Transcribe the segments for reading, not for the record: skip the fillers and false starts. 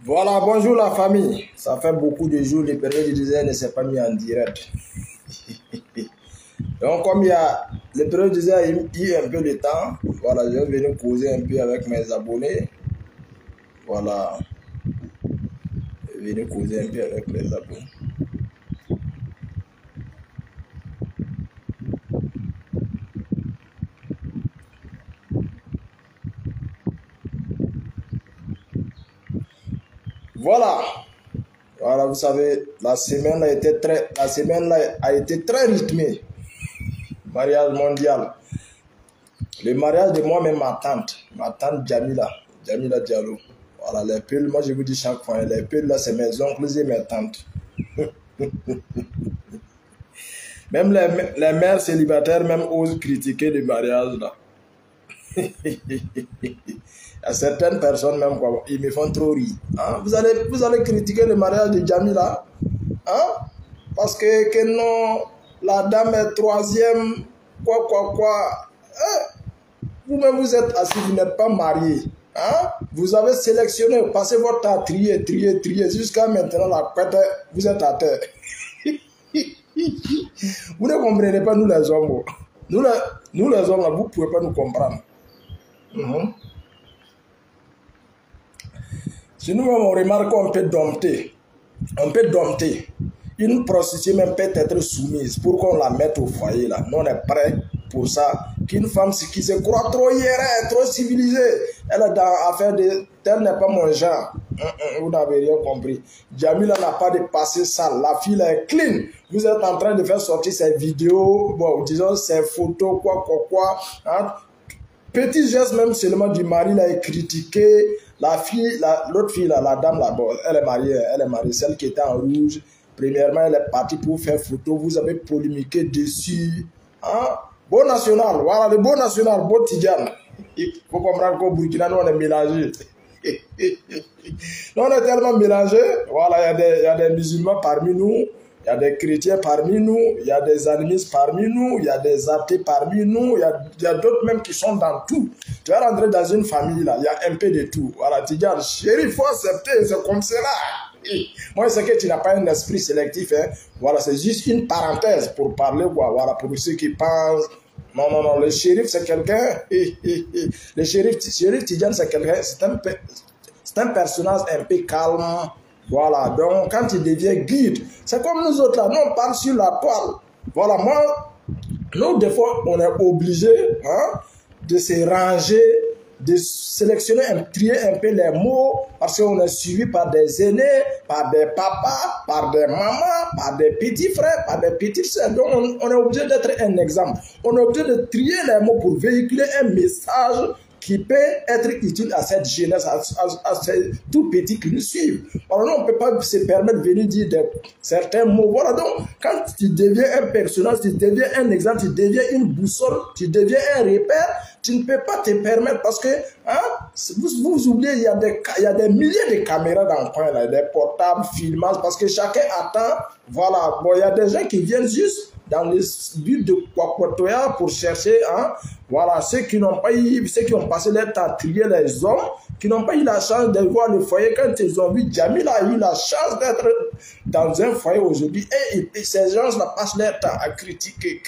Voilà, bonjour la famille. Ça fait beaucoup de jours, le période du désert ne s'est pas mis en direct. Donc, comme il y a le période du désert a eu un peu de temps, voilà, je vais venir causer un peu avec mes abonnés. Voilà, je vais venir causer un peu avec mes abonnés. Voilà. Voilà, vous savez, la semaine a été très rythmée. Mariage mondial. Le mariage de moi-même, ma tante Jamila Diallo. Voilà, les pulls, moi je vous dis chaque fois, les pulls là, c'est mes oncles et mes tantes. Même les mères célibataires même osent critiquer le mariage là. Il y a certaines personnes même, quoi, ils me font trop rire. Hein? Vous allez critiquer le mariage de Jamila, hein? Parce que non, la dame est troisième, quoi. Vous-même vous êtes assis, vous n'êtes pas marié. Hein? Vous avez sélectionné, passez votre temps à trier. Jusqu'à maintenant, vous êtes à terre. Vous ne comprenez pas, nous les hommes. Nous les hommes, là, vous ne pouvez pas nous comprendre. Si nous-mêmes on remarque qu'on peut dompter, une prostituée même peut être soumise pour qu'on la mette au foyer là. Nous on est prêt pour ça. Qu'une femme qui se croit trop hiérée, trop civilisée, elle est dans affaire de tel n'est pas mon genre. Vous n'avez rien compris. Jamila n'a pas de passé sale. La fille là est clean. Vous êtes en train de faire sortir ses vidéos, bon, disons ses photos, quoi. Hein? Petit geste même seulement du mari là est critiqué. La fille, l'autre fille là, la dame là, elle est mariée, celle qui était en rouge. Premièrement, elle est partie pour faire photo. Vous avez polémiqué dessus. Hein? Beau national, voilà, le beau national, beau Tidjane. Il faut comprendre qu'au Burkina, nous on est mélangés. Nous on est tellement mélangés. Voilà, il y a des musulmans parmi nous. Il y a des chrétiens parmi nous, il y a des animistes parmi nous, il y a des athées parmi nous, il y a d'autres même qui sont dans tout. Tu vas rentrer dans une famille, là, il y a un peu de tout. Voilà, tu dis, chérie, il faut accepter, c'est comme cela. Moi, c'est que tu n'as pas un esprit sélectif. Hein. Voilà, c'est juste une parenthèse pour parler, quoi. Voilà, pour ceux qui pensent. Non, le shérif, c'est quelqu'un. Le shérif Tidjane, c'est quelqu'un, c'est un personnage un peu calme. Voilà, donc quand il devient guide, c'est comme nous autres là, nous on parle sur la toile. Voilà, nous des fois on est obligé de se ranger, de sélectionner, trier un peu les mots, parce qu'on est suivi par des aînés, par des papas, par des mamans, par des petits frères, par des petites sœurs. Donc on est obligé d'être un exemple. On est obligé de trier les mots pour véhiculer un message qui peut être utile à cette jeunesse, à ces tout petits qui nous suivent. Alors, on ne peut pas se permettre de venir dire certains mots. Voilà, donc, quand tu deviens un personnage, tu deviens un exemple, tu deviens une boussole, tu deviens un repère, tu ne peux pas te permettre parce que, vous oubliez, il y a des milliers de caméras dans le coin, là, des portables, filmages, parce que chacun attend, voilà, bon, il y a des gens qui viennent juste dans le but de Kwakotoya pour chercher, voilà, ceux qui ont passé leur temps à trier les hommes, qui n'ont pas eu la chance de voir le foyer. Quand ils ont vu, Jamila a eu la chance d'être dans un foyer aujourd'hui, et ces gens-là passent leur temps à critiquer.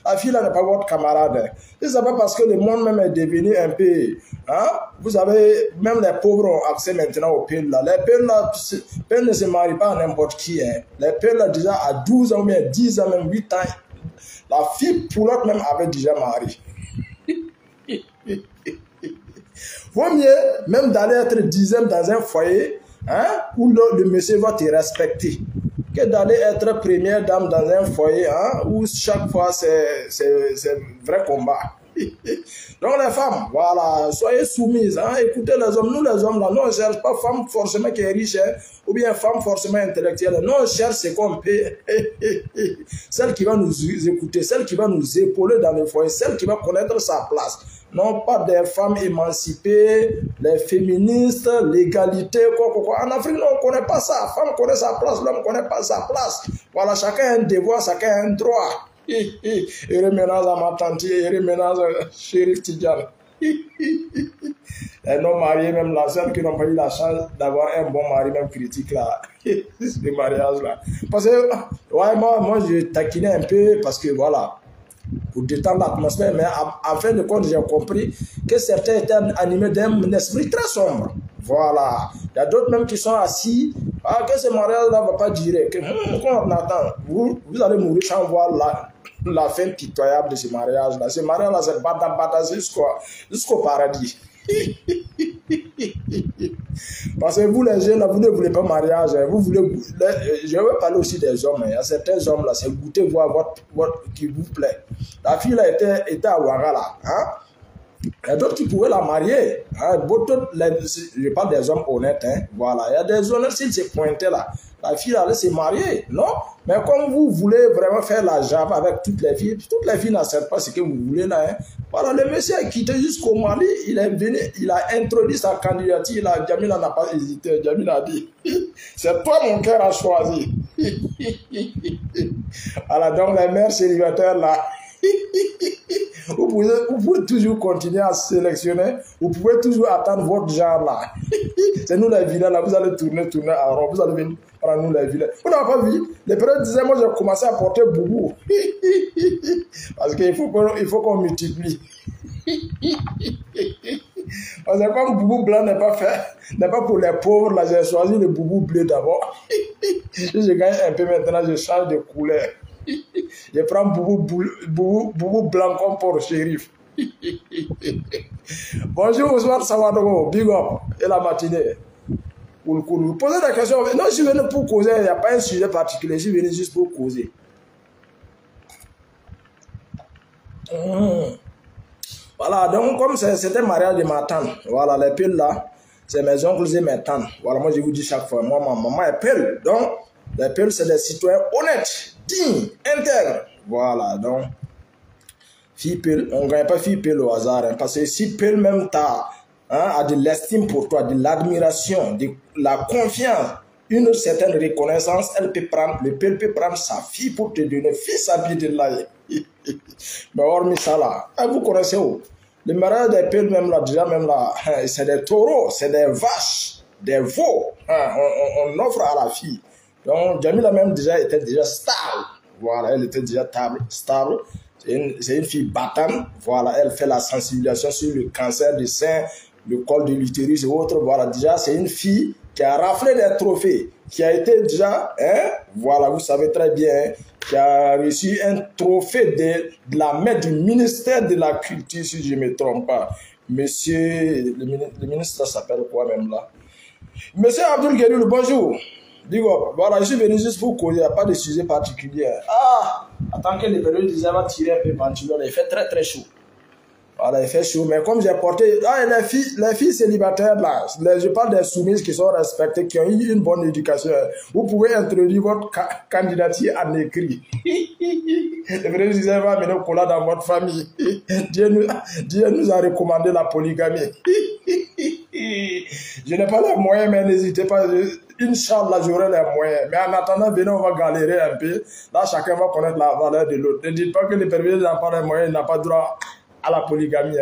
La fille là n'est pas votre camarade. C'est pas parce que le monde même est devenu un peu, vous savez, même les pauvres ont accès maintenant aux pelles là. Les pelles ne se marient pas à n'importe qui. Les pelles là, déjà à 12 ans, même 10 ans, même 8 ans, la fille poulotte même avait déjà marié. Vaut mieux même d'aller être dixième dans un foyer où le monsieur va te respecter que d'aller être première dame dans un foyer où chaque fois c'est vrai combat. Donc les femmes, voilà, soyez soumises, écoutez les hommes, nous les hommes là, nous on ne cherche pas femme forcément qui est riche, ou bien femme forcément intellectuelle, nous on cherche ce qu'on peut, celle qui va nous écouter, celle qui va nous épauler dans le foyer, celle qui va connaître sa place. Non pas des femmes émancipées, les féministes, l'égalité, quoi. En Afrique, non, on ne connaît pas ça. La femme connaît sa place, l'homme ne connaît pas sa place. Voilà, chacun a un devoir, chacun a un droit. Et reménage à ma tante, et reménage à Chérif Tidjane. Les non mariés, même la seule qui n'ont pas eu la chance d'avoir un bon mari, même critique là, ce mariage là. Parce que, ouais, moi je taquinais un peu parce que voilà, pour détendre l'atmosphère, mais en fin de compte, j'ai compris que certains étaient animés d'un esprit très sombre. Voilà. Il y a d'autres même qui sont assis. Ah, que ce mariage-là ne va pas durer. Quand on attend, vous allez mourir sans voir la fin pitoyable de ce mariage-là. Ce mariage-là, c'est bata jusqu'au paradis. Parce que vous, les jeunes, là, vous ne voulez pas mariage. Vous voulez, je veux parler aussi des hommes. Il y a certains hommes, là, c'est goûter voir votre qui vous plaît. La fille, là, était à Ouagala. Hein? Il y a d'autres qui pouvaient la marier. Hein? Je parle des hommes honnêtes. Hein? Voilà. Il y a des honnêtes, s'ils se pointaient là. La fille allait se marier. Non? Mais comme vous voulez vraiment faire la jambe avec toutes les filles n'acceptent pas ce que vous voulez là. Hein? Voilà, le monsieur a quitté jusqu'au Mali. Il est venu, il a introduit sa candidature. Djamila n'a pas hésité. Djamila a dit, c'est toi mon cœur a choisi. Voilà, donc les mères célibataires là. Vous pouvez toujours continuer à sélectionner. Vous pouvez toujours attendre votre genre là. C'est nous les vilains là. Vous allez tourner à rond. Vous allez venir prendre nous les vilains. Vous n'avez pas vu? Les pères disaient, moi j'ai commencé à porter boubou. Parce qu'il faut qu'on multiplie. Parce que comme boubou blanc n'est pas pour les pauvres, là j'ai choisi le boubou bleu d'abord. Si je gagne un peu maintenant, je change de couleur. Je prends boubou blanc comme pour le shérif. Bonjour Ousmane Samadogo, big up, et la matinée. Vous posez des questions. Non, je suis venu pour causer, il n'y a pas un sujet particulier, je suis venu juste pour causer. Voilà, donc comme c'était le mariage de ma tante, voilà, les piles là, c'est mes oncles et mes tantes. Voilà, moi je vous dis chaque fois, moi, ma maman est pile. Donc, les piles, c'est des citoyens honnêtes, dignes, intègres. Voilà, donc, fille pile, on ne gagne pas fille pile au hasard, hein, parce que si pile même a de l'estime pour toi, de l'admiration, de la confiance, une certaine reconnaissance, le pile peut prendre sa fille pour te donner fils à de là. Mais hormis ça là, vous connaissez où? Le mariage des piles même là, déjà même là, c'est des taureaux, c'est des vaches, des veaux. On offre à la fille. Donc Djamila même était déjà stable. Voilà, elle était déjà stable. C'est une fille battante. Voilà, elle fait la sensibilisation sur le cancer du sein, le col de l'utérus et autres. Voilà, déjà c'est une fille qui a raflé des trophées, qui a été déjà, voilà, vous savez très bien, qui a reçu un trophée de la main du ministère de la Culture, si je ne me trompe pas. Monsieur, le ministre s'appelle quoi même là? Monsieur Abdul Guerrero, bonjour. Digo, voilà, je suis venu juste pour causer, il n'y a pas de sujet particulier. Ah, attends que les périodes disent, va tirer un peu pantalon, il fait très très chaud. Voilà, il fait chaud, mais comme j'ai porté, les filles célibataires là, je parle des soumises qui sont respectées, qui ont eu une bonne éducation. Vous pouvez introduire votre candidature en écrit. Les périodes disent, va venir coller dans votre famille. Dieu nous a recommandé la polygamie. Je n'ai pas les moyens, mais n'hésitez pas. Inch'Allah, j'aurai les moyens. Mais en attendant, venez, on va galérer un peu. Là, chacun va connaître la valeur de l'autre. Ne dites pas que les pervers n'ont pas les moyens, ils n'ont pas droit à la polygamie.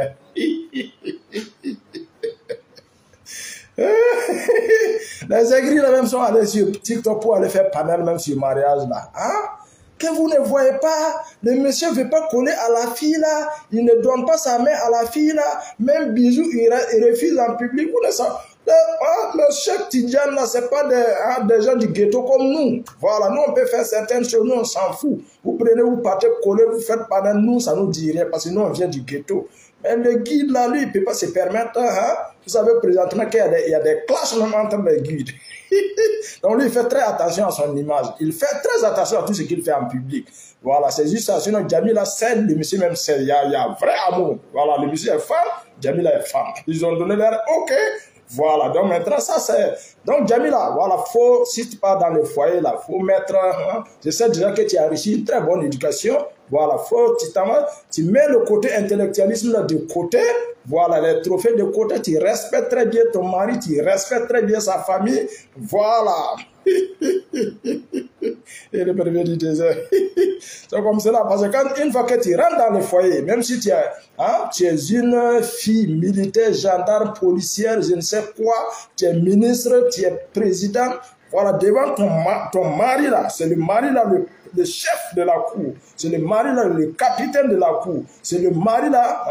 Les aigris, là, même sont allés sur TikTok pour aller faire panel, même sur le mariage, là. Hein? Que vous ne voyez pas, le monsieur ne veut pas coller à la fille là, il ne donne pas sa main à la fille là, même bisous, il refuse en public. Vous ne savez, le chef Tidjane là, ce n'est pas des gens du ghetto comme nous. Voilà, nous on peut faire certaines choses, nous on s'en fout. Vous prenez, vous partez coller, vous faites panel, nous ça nous dit rien parce que nous on vient du ghetto. Mais le guide là, lui, il ne peut pas se permettre. Hein? Vous savez présentement qu'il y a des clashs entre les guides. Donc lui, il fait très attention à son image. Il fait très attention à tout ce qu'il fait en public. Voilà, c'est juste ça. Sinon, Djamila cède, le monsieur même cède. Il y a vrai amour. Voilà, le monsieur est femme, Djamila est femme. Ils ont donné l'air, ok. Voilà, donc maintenant, ça c'est... Donc Djamila, voilà, si tu pars dans le foyer, là, faut mettre... Hein, je sais déjà que tu as reçu une très bonne éducation. Voilà, tu mets le côté intellectualisme là de côté. Voilà, les trophées de côté, tu respectes très bien ton mari, tu respectes très bien sa famille. Voilà. Et le premier du désert. C'est comme cela, parce que quand, une fois que tu rentres dans le foyer, même si tu es une fille militaire, gendarme, policière, je ne sais quoi, tu es ministre, tu es président, voilà, devant ton mari là, c'est le mari là, le chef de la cour, c'est le mari là, le capitaine de la cour, c'est le mari là,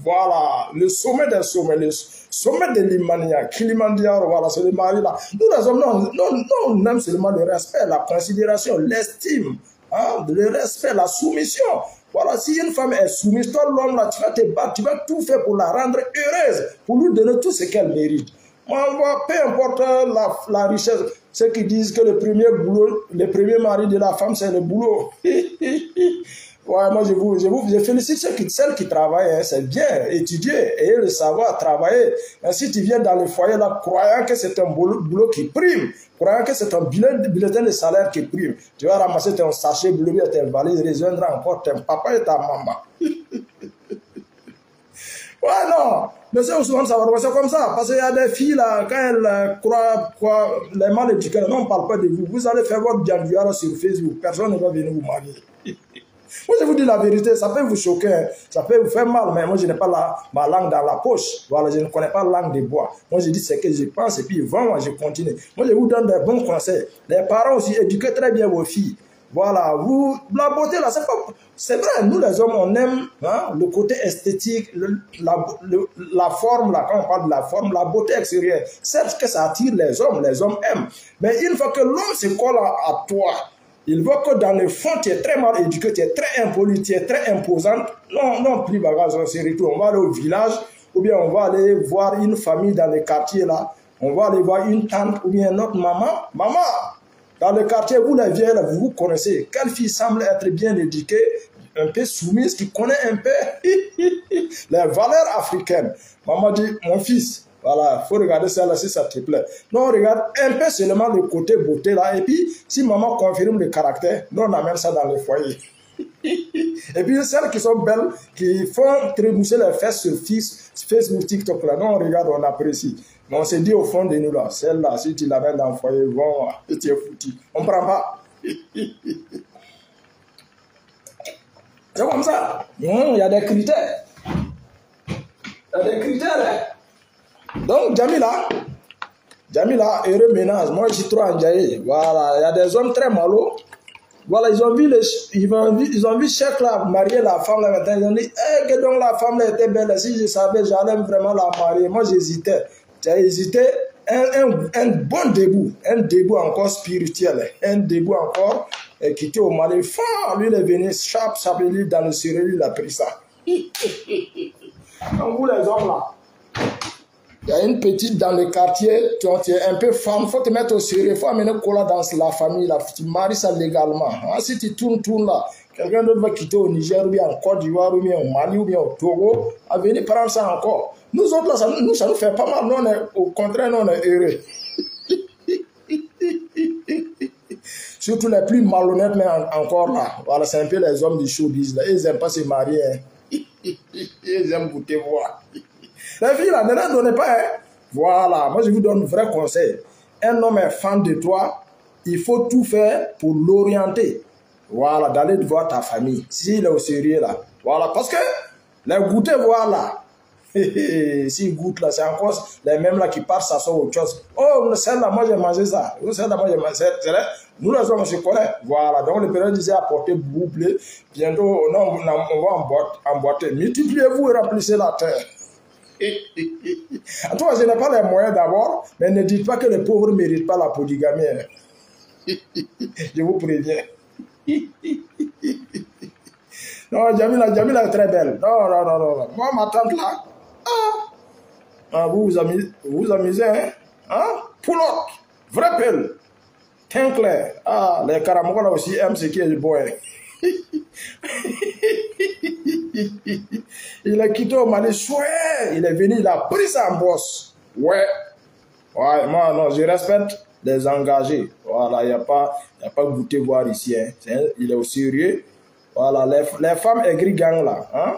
voilà, le sommet des sommets, le sommet de l'Imania, Kilimanjaro, voilà, c'est le mari là. Nous les hommes, on aime seulement le respect, la considération, l'estime, le respect, la soumission. Voilà, si une femme est soumise, toi l'homme là, tu vas te battre, tu vas tout faire pour la rendre heureuse, pour lui donner tout ce qu'elle mérite. Peu importe la richesse, ceux qui disent que le premier mari de la femme, c'est le boulot. Ouais, moi, je félicite celles qui travaillent. Hein, c'est bien, étudier et le savoir, travailler. Mais si tu viens dans le foyer, là, croyant que c'est un boulot qui prime, croyant que c'est un bulletin de salaire qui prime, tu vas ramasser ton sachet bleu et tes valises, rejoindre encore ton papa et ta maman. Ouais, non, mais c'est souvent savoir, c'est comme ça, parce qu'il y a des filles là, quand elles croient les mal éduquées, non, on ne parle pas de vous, vous allez faire votre diaviara sur Facebook, personne ne va venir vous marier. Moi, je vous dis la vérité, ça peut vous choquer, ça peut vous faire mal, mais moi, je n'ai pas ma langue dans la poche, voilà, je ne connais pas la langue de bois. Moi, je dis ce que je pense, et puis, moi, je continue. Moi, je vous donne des bons conseils. Les parents aussi, éduquez très bien vos filles. Voilà, la beauté là, c'est vrai, nous les hommes, on aime le côté esthétique, la forme là, quand on parle de la forme, la beauté extérieure. Certes que ça attire les hommes aiment. Mais une fois que l'homme se colle à toi, il voit que dans le fond, tu es très mal éduqué, tu es très impoli, tu es très imposante. Non, plus bagage, on se retrouve. On va aller au village, ou bien on va aller voir une famille dans le quartier là. On va aller voir une tante ou bien notre maman. Maman! Dans le quartier, vous les vieilles, vous connaissez. Quelle fille semble être bien éduquée, un peu soumise, qui connaît un peu les valeurs africaines. Maman dit, mon fils, voilà, il faut regarder ça là si ça te plaît. Non, on regarde un peu seulement le côté beauté là. Et puis, si maman confirme le caractère, nous on amène ça dans le foyer. Et puis, celles qui sont belles, qui font trémousser les fesses sur Facebook, TikTok là, nous on regarde, on apprécie. Mais on se dit au fond de nous là, celle-là, si tu l'amènes dans le foyer, bon, tu es foutu. On ne prend pas. C'est comme ça. Il y a des critères. Il y a des critères. Hein. Donc, Jamila, heureux ménage. Moi, je suis trop enjaillé. Voilà, il y a des hommes très malos. Voilà, ils ont vu Cheikh là marier la femme là maintenant. Ils ont dit, que donc la femme là était belle. Si je savais, j'allais vraiment la marier. Moi, j'hésitais. J'ai hésité, un bon début encore spirituel, un début encore qui était au Mali. Lui, il est venu, chap, lui, dans le sérieux, il a pris ça. Donc, vous les hommes là, il y a une petite dans le quartier, tu es un peu femme, il faut te mettre au sérieux, il faut amener Kola dans la famille, là, tu maries ça légalement. Si tu tournes là, quelqu'un d'autre va quitter au Niger, ou bien en Côte d'Ivoire, ou bien au Mali, ou bien au Togo, à venir prendre ça encore. Nous autres, là, ça nous fait pas mal. Nous, au contraire, nous, on est heureux. Surtout les plus malhonnêtes, mais encore là. Voilà, c'est un peu les hommes du showbiz. Là. Ils n'aiment pas se marier. Hein. Ils aiment goûter voir. Les filles, là, ne leur donnez pas. Hein. Voilà, moi, je vous donne un vrai conseil. Un homme est fan de toi, il faut tout faire pour l'orienter. Voilà, d'aller voir ta famille. S'il est au sérieux, là. Voilà, parce que les goûter, voilà. S'ils goûtent là, c'est encore les mêmes là qui partent s'asseoir autre chose. Oh, celle-là, moi j'ai mangé ça. Celle-là, moi j'ai mangé ça. Nous les hommes, on se connaît. Voilà, donc le père disait apporter boublé. Bientôt, non, on va emboîter. Multipliez-vous et remplissez la terre. En tout cas, je n'ai pas les moyens d'abord, mais ne dites pas que les pauvres ne méritent pas la polygamie. Je vous préviens. Non, Jamila est très belle. Non. Moi, ma tante là, vous vous amusez, hein? Poulotte, vraie pelle, teint clair. Les Caramois là aussi aiment ce qui est beau. Il a quitté au Mali, il est venu, il a pris ça en bosse. Ouais, moi, non, je respecte les engagés. Voilà, il n'y a pas goûté voir ici. Hein. Il est au sérieux. Voilà, les femmes aigries gang là, hein?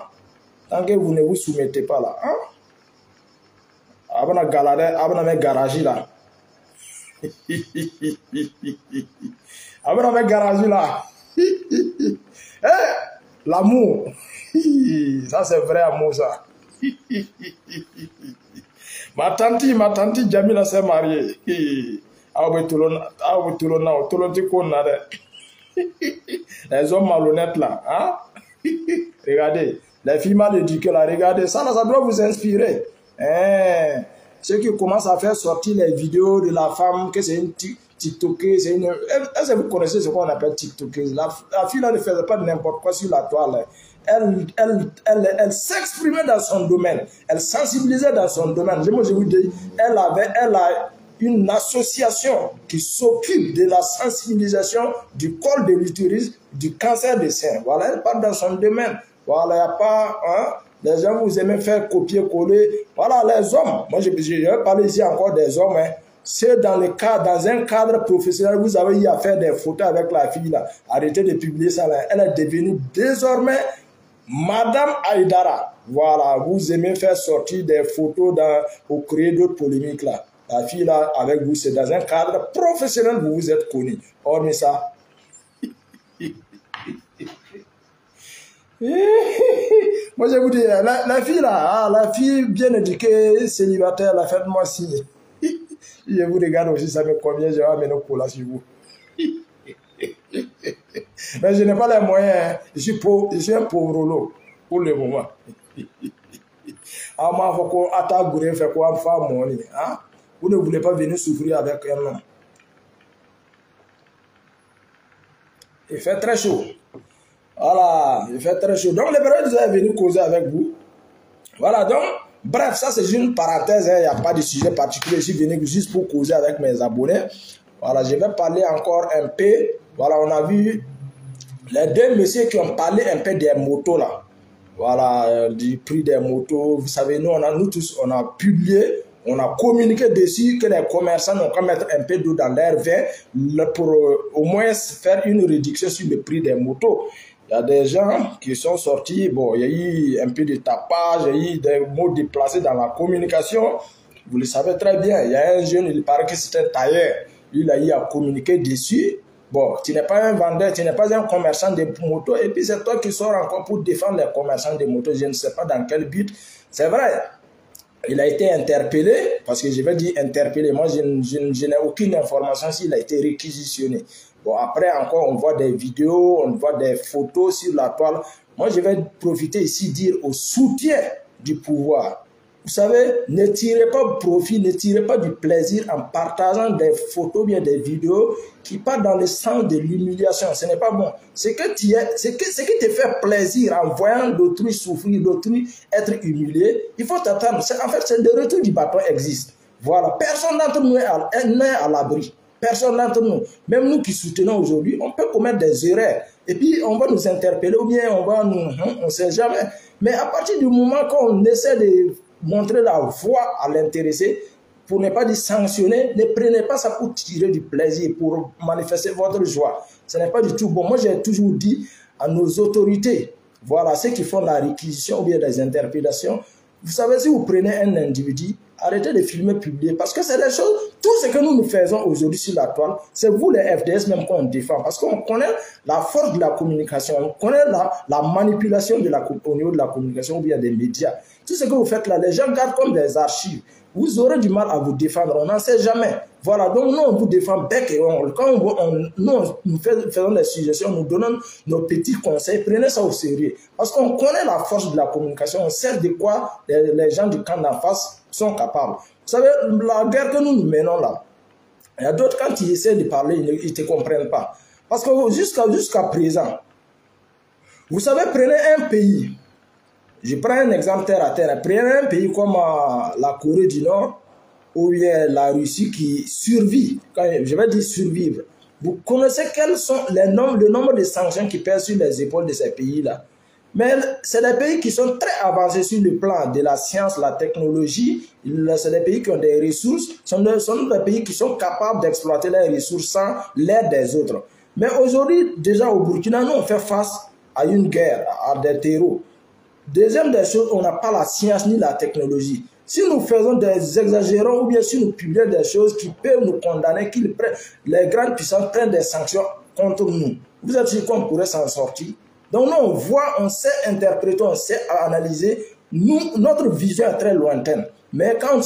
Tant que vous ne vous soumettez pas là. Hein? Abana galade, abana me garage là. Abana me garage là. L'amour. Ça c'est vrai amour ça. Ma tante Jamila s'est mariée. Les hommes malhonnêtes là, hein? Regardez, les filles mal éduquées là, regardez, ça doit vous inspirer. Hein? Ceux qui commencent à faire sortir les vidéos de la femme, que c'est une TikTokeuse, est-ce que vous connaissez ce qu'on appelle TikTokeuse? La fille là ne faisait pas n'importe quoi sur la toile. Elle s'exprimait dans son domaine, elle sensibilisait dans son domaine. Je vous dis, elle a une association qui s'occupe de la sensibilisation du col de l'utérus, du cancer des seins. Voilà, elle parle dans son domaine. Voilà, il n'y a pas... Hein, les gens, vous aimez faire copier-coller. Voilà, les hommes. Moi, je vais parler ici encore des hommes. Hein. C'est dans un cadre professionnel, vous avez eu à faire des photos avec la fille là. Arrêtez de publier ça là. Elle est devenue désormais Madame Aïdara. Voilà, vous aimez faire sortir des photos pour créer d'autres polémiques là. La fille là, avec vous, c'est dans un cadre professionnel, vous vous êtes connu. Hormis ça. Moi, je vous dis, la fille là, la fille bien éduquée, célibataire, la faites-moi signe. Je vous regarde aussi, ça me convient, je vais amener au cola sur vous. Mais je n'ai pas les moyens, hein. Je suis un pauvre lot pour le moment. Ah, moi, il faut qu'on attaque, vous faire quoi, faire mon lit, hein? Vous ne voulez pas venir souffrir avec un homme. Il fait très chaud. Voilà, il fait très chaud. Donc, les périodes, vous venir causer avec vous. Voilà, donc, bref, ça c'est une parenthèse. Il n'y a pas de sujet particulier. Je suis venu juste pour causer avec mes abonnés. Voilà, je vais parler encore un peu. Voilà, on a vu les deux messieurs qui ont parlé un peu des motos là. Voilà, du prix des motos. Vous savez, nous tous, on a publié. On a communiqué dessus que les commerçants n'ont qu'à mettre un peu d'eau dans leur vin pour au moins faire une réduction sur le prix des motos. Il y a des gens qui sont sortis, bon, il y a eu un peu de tapage, il y a eu des mots déplacés dans la communication. Vous le savez très bien, il y a un jeune, il paraît que c'est un tailleur. Lui, il a eu à communiquer dessus. Bon, tu n'es pas un vendeur, tu n'es pas un commerçant de motos, et puis c'est toi qui sors encore pour défendre les commerçants de motos. Je ne sais pas dans quel but. C'est vrai. Il a été interpellé, parce que je vais dire interpellé, moi je n'ai aucune information s'il a été réquisitionné. Bon, après encore, on voit des vidéos, on voit des photos sur la toile. Moi, je vais profiter ici dire au soutien du pouvoir. Vous savez, ne tirez pas profit, ne tirez pas du plaisir en partageant des photos, bien des vidéos qui partent dans le sens de l'humiliation. Ce n'est pas bon. Ce qui te fait plaisir en voyant l'autrui souffrir, l'autrui être humilié, il faut t'attendre. En fait, c'est le retour du bâton existe. Voilà. Personne d'entre nous n'est à l'abri. Personne d'entre nous, même nous qui soutenons aujourd'hui, on peut commettre des erreurs. Et puis, on va nous interpeller ou bien on ne sait jamais. Mais à partir du moment qu'on essaie de montrer la voie à l'intéressé, pour ne pas dire sanctionner, ne prenez pas ça pour tirer du plaisir, pour manifester votre joie. Ce n'est pas du tout bon. Moi, j'ai toujours dit à nos autorités, voilà, ceux qui font la réquisition ou bien des interpellations, vous savez, si vous prenez un individu, arrêtez de filmer, publier, parce que c'est des choses, tout ce que nous faisons aujourd'hui sur la toile, c'est vous les FDS même qu'on défend, parce qu'on connaît la force de la communication, on connaît la manipulation au niveau de la communication ou bien des médias. Tout ce que vous faites là, les gens gardent comme des archives. Vous aurez du mal à vous défendre, on n'en sait jamais. Voilà, donc nous on vous défend bec et ongle. Quand nous faisons des suggestions, nous donnons nos petits conseils, prenez ça au sérieux. Parce qu'on connaît la force de la communication, on sait de quoi les gens du camp d'en face sont capables. Vous savez, la guerre que nous menons là, il y a d'autres, quand ils essaient de parler, ils ne te comprennent pas. Parce que jusqu'à présent, vous savez, prenez un pays. Je prends un exemple terre à terre. Prenez un pays comme la Corée du Nord ou bien la Russie qui survit. Je vais dire survivre. Vous connaissez quels sont le nombre de sanctions qui pèsent sur les épaules de ces pays-là. Mais c'est des pays qui sont très avancés sur le plan de la science, la technologie. C'est des pays qui ont des ressources. Ce sont des pays qui sont capables d'exploiter les ressources sans l'aide des autres. Mais aujourd'hui, déjà au Burkina, nous on fait face à une guerre, à des terreaux. Deuxième des choses, on n'a pas la science ni la technologie. Si nous faisons des exagérons ou bien si nous publions des choses qui peuvent nous condamner, les grandes puissances prennent des sanctions contre nous, vous êtes sûr qu'on pourrait s'en sortir? Donc nous, on voit, on sait interpréter, on sait analyser. Notre vision est très lointaine. Mais quand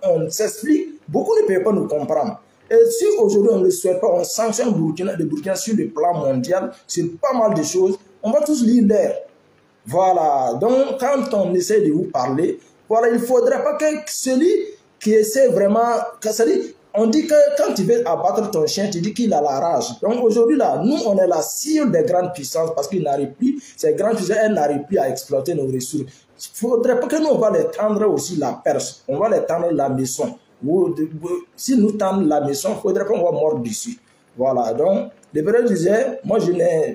on s'explique, beaucoup ne peuvent pas nous comprendre. Et si aujourd'hui on ne le souhaite pas, on sanctionne le Burkina sur le plan mondial, sur pas mal de choses, on va tous lire l'air. Voilà. Donc quand on essaie de vous parler, voilà, il ne faudrait pas que celui qui essaie vraiment... On dit que quand tu veux abattre ton chien, tu dis qu'il a la rage. Donc aujourd'hui, là, nous, on est la cible des grandes puissances parce qu'ils n'arrivent plus, ces grandes puissances, elles n'arrivent plus à exploiter nos ressources. Il ne faudrait pas que nous, on va les tendre aussi la perche, on va les tendre la maison. Si nous tendons la maison, il ne faudrait pas qu'on va mordre dessus. Voilà, donc, le président disait, moi,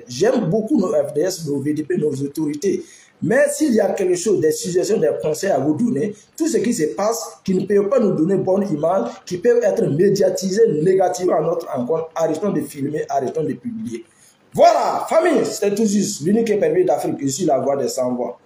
j'aime beaucoup nos FDS, nos VDP, nos autorités. Mais s'il y a quelque chose, des suggestions, des conseils à vous donner, tout ce qui se passe, qui ne peut pas nous donner bonne image, qui peuvent être médiatisés négativement à notre encontre, arrêtons de filmer, arrêtons de publier. Voilà, famille, c'est tout juste l'unique permis d'Afrique, ici la voix des sans-voix.